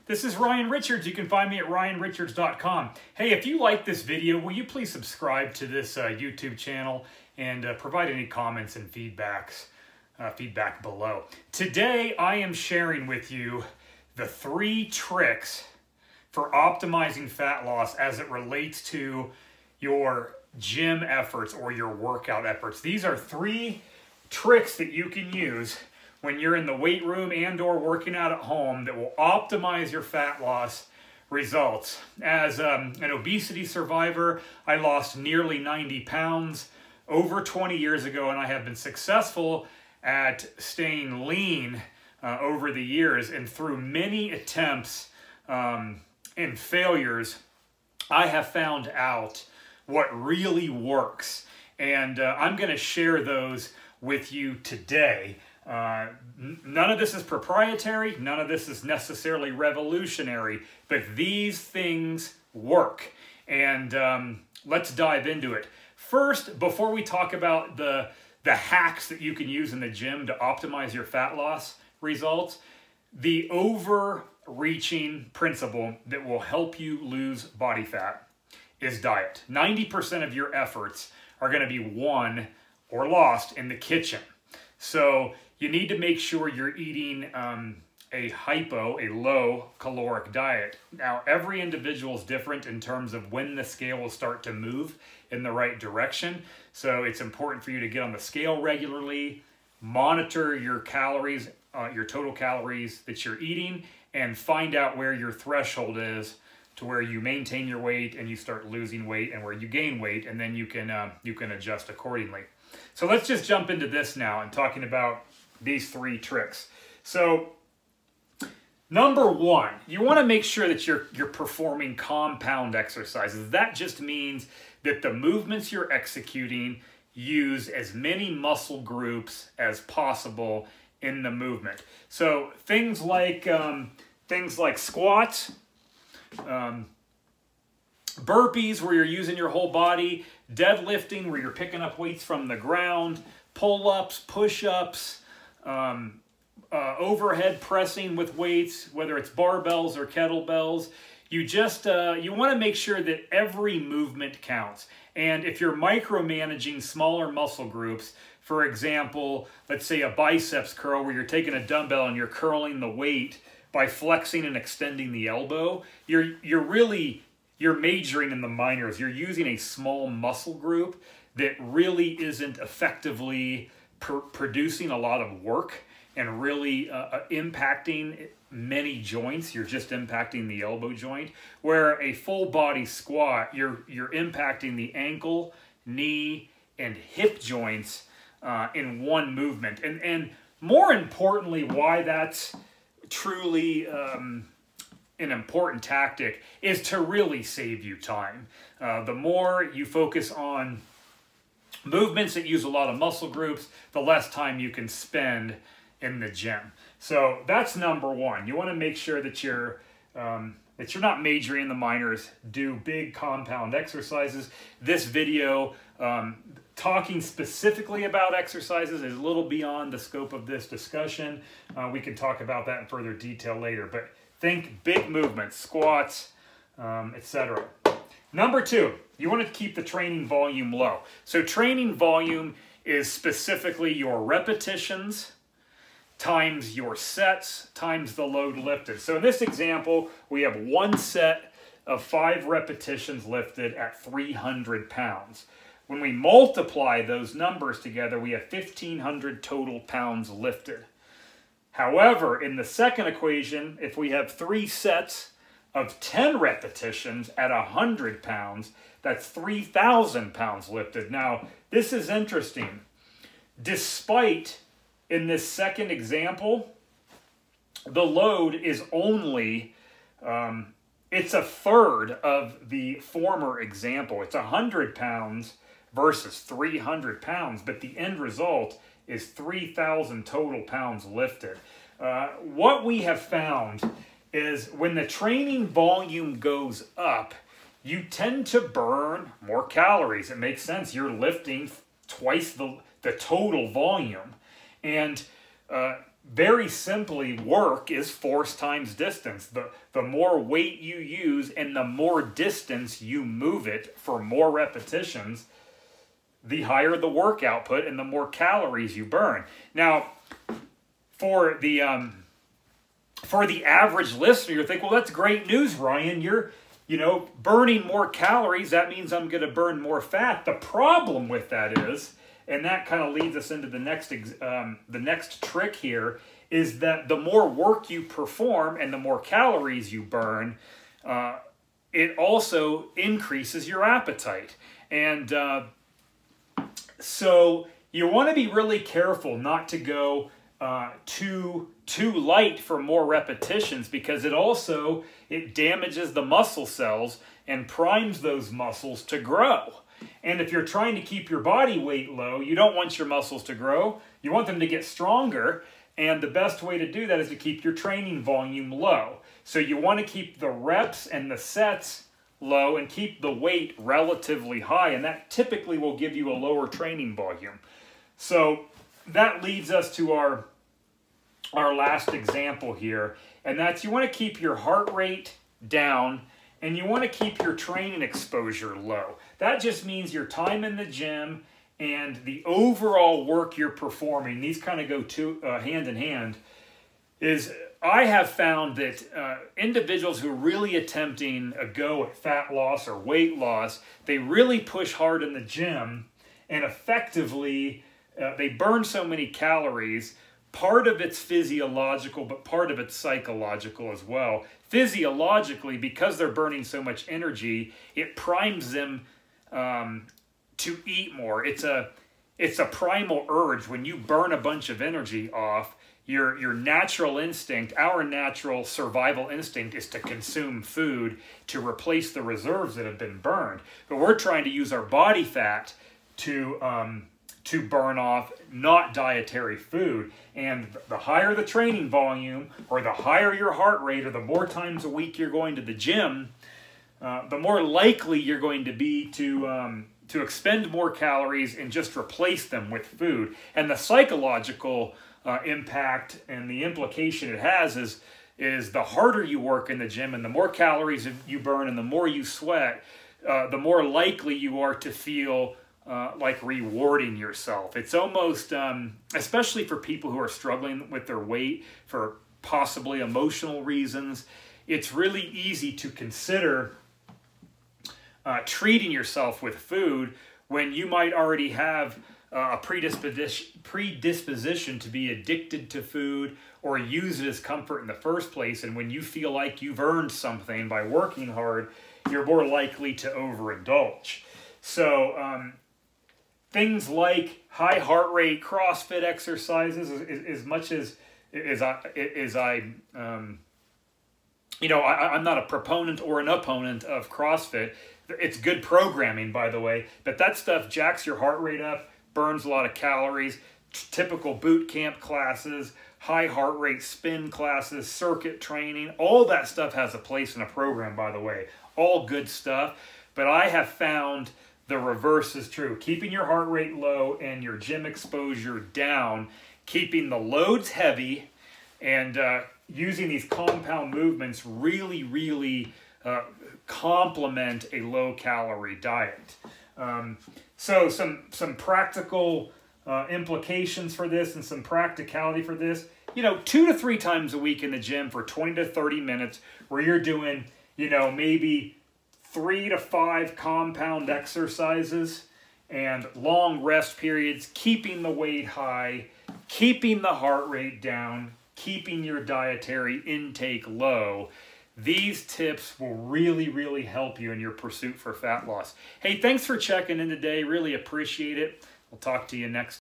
This is Ryan Richards. You can find me at ryanrichards.com. Hey, if you like this video, will you please subscribe to this YouTube channel and provide any comments and feedback below. Today, I am sharing with you the 3 tricks for optimizing fat loss as it relates to your gym efforts or your workout efforts. These are 3 tricks that you can use when you're in the weight room and or working out at home that will optimize your fat loss results. As an obesity survivor, I lost nearly 90 pounds over 20 years ago, and I have been successful at staying lean over the years. And through many attempts and failures, I have found out what really works. And I'm going to share those with you today. None of this is proprietary. None of this is necessarily revolutionary, but these things work. And let's dive into it. First, before we talk about the hacks that you can use in the gym to optimize your fat loss results, the overreaching principle that will help you lose body fat is diet. 90% of your efforts are going to be won or lost in the kitchen. So you need to make sure you're eating a hypo, a low caloric diet. Now, every individual is different in terms of when the scale will start to move in the right direction. So it's important for you to get on the scale regularly, monitor your calories, your total calories that you're eating, and find out where your threshold is to where you maintain your weight and you start losing weight, and where you gain weight, and then you can adjust accordingly. So let's just jump into this now and talking about these 3 tricks. So number 1, you want to make sure that you're performing compound exercises. That just means that the movements you're executing use as many muscle groups as possible in the movement. So things like squats, burpees where you're using your whole body, deadlifting where you're picking up weights from the ground, pull-ups, push-ups, overhead pressing with weights, whether it's barbells or kettlebells. You want to make sure that every movement counts. And if you're micromanaging smaller muscle groups, for example, let's say a biceps curl where you're taking a dumbbell and you're curling the weight by flexing and extending the elbow, you're majoring in the minors. You're using a small muscle group that really isn't effectively producing a lot of work and really impacting many joints. You're just impacting the elbow joint. Where a full body squat, you're impacting the ankle, knee, and hip joints in one movement. And more importantly, why that's truly an important tactic is to really save you time. The more you focus on movements that use a lot of muscle groups, the less time you can spend in the gym. So that's number 1. You want to make sure that you're not majoring in the minors. Do big compound exercises. This video, talking specifically about exercises, is a little beyond the scope of this discussion. We can talk about that in further detail later, but think big movements, squats, etc. Number 2, you want to keep the training volume low. So training volume is specifically your repetitions times your sets times the load lifted. So in this example, we have 1 set of 5 repetitions lifted at 300 pounds. When we multiply those numbers together, we have 1,500 total pounds lifted. However, in the second equation, if we have 3 sets of 10 repetitions at 100 pounds, that's 3,000 pounds lifted. Now, this is interesting. Despite, in this second example, the load is only, it's a third of the former example. It's 100 pounds versus 300 pounds, but the end result is 3,000 total pounds lifted. What we have found is when the training volume goes up, you tend to burn more calories. It makes sense. You're lifting twice the total volume. And very simply, work is force times distance. The more weight you use and the more distance you move it for more repetitions, the higher the work output and the more calories you burn. Now, for the average listener, you're thinking, well, that's great news, Ryan. You're, burning more calories. That means I'm going to burn more fat. The problem with that is, and that kind of leads us into the next trick here, is that the more work you perform and the more calories you burn, it also increases your appetite. And so you want to be really careful not to go too light for more repetitions, because it damages the muscle cells and primes those muscles to grow. And if you're trying to keep your body weight low, you don't want your muscles to grow. You want them to get stronger. And the best way to do that is to keep your training volume low. So you want to keep the reps and the sets low and keep the weight relatively high. And that typically will give you a lower training volume. So that leads us to our last example here. And that's, you want to keep your heart rate down and you want to keep your training exposure low. That just means your time in the gym and the overall work you're performing. These kind of go hand in hand. I have found that individuals who are really attempting a go at fat loss or weight loss, they really push hard in the gym, and effectively they burn so many calories. Part of it's physiological, but part of it's psychological as well. Physiologically, because they're burning so much energy, it primes them to eat more. It's a primal urge. When you burn a bunch of energy off, your natural instinct, our natural survival instinct, is to consume food to replace the reserves that have been burned. But we're trying to use our body fat to burn off, not dietary food. And the higher the training volume, or the higher your heart rate, or the more times a week you're going to the gym, the more likely you're going to be to expend more calories and just replace them with food. And the psychological impact and the implication it has is the harder you work in the gym and the more calories you burn and the more you sweat, the more likely you are to feel like rewarding yourself. It's almost, especially for people who are struggling with their weight for possibly emotional reasons, it's really easy to consider treating yourself with food when you might already have a predisposition to be addicted to food or use it as comfort in the first place. And when you feel like you've earned something by working hard, you're more likely to overindulge. So things like high heart rate CrossFit exercises, as much as I'm not a proponent or an opponent of CrossFit. It's good programming, by the way, but that stuff jacks your heart rate up, burns a lot of calories. Typical boot camp classes, high heart rate spin classes, circuit training, all that stuff has a place in a program, by the way. All good stuff, but I have found the reverse is true. Keeping your heart rate low and your gym exposure down, keeping the loads heavy, and using these compound movements really complement a low-calorie diet. So some practical implications for this and some practicality for this. 2 to 3 times a week in the gym for 20 to 30 minutes where you're doing, maybe 3 to 5 compound exercises and long rest periods, keeping the weight high, keeping the heart rate down, keeping your dietary intake low. These tips will really help you in your pursuit for fat loss. Hey, thanks for checking in today. Really appreciate it. We'll talk to you next